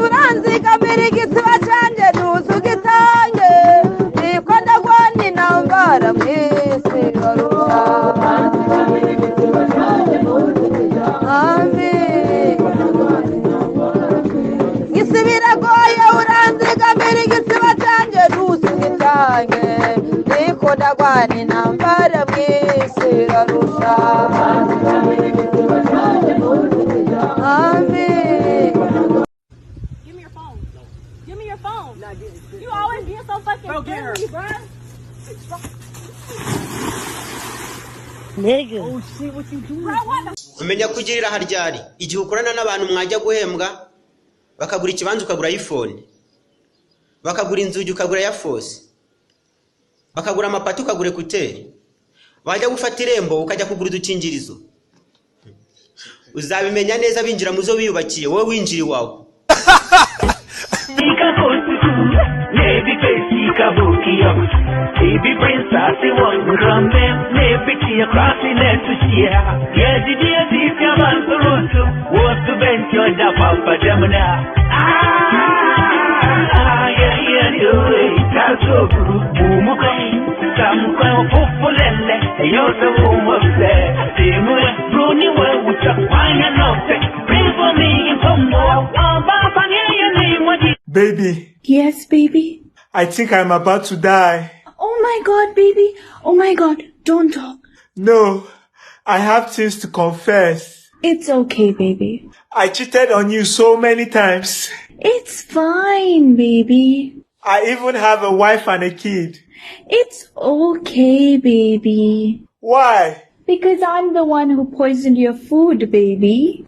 uranzigamira igisiba canje ntuzugitange niko ndagwana intambara mw'isi barusha gisibiragoye uranzigamira igisiba canje ntuzugitange niko ndagwana intambara mw'isi barusha You always being so fucking friendly, bro. Nigga. Oh shit, what you doing? Bro, what the umenya kugirira haryari igihe ukorana n'abantu mwajya guhembwa bakagura ikibanza ukagura iPhone bakagura inzugi ukagura ya Force bakagura amapati ukagura ekuteri bajya gufata irembo ukajya kugura udukingirizo uzabimenya neza binjira muzo biyubakiye wowe winjiri wawe Baby face kabukia baby princess one rambe baby kia crossing let to share yeah the dear this man to what to bend your da papa jamna yeah taso bumuka samukwa popolele yo so wose timu bruni we utafanya note pray for me for more baba yeah name what Baby. Yes, baby? I think I'm about to die. Oh my god, baby. Oh my god. Don't talk. No, I have things to confess. It's okay, baby. I cheated on you so many times. It's fine, baby. I even have a wife and a kid. It's okay, baby. Why? Because I'm the one who poisoned your food, baby.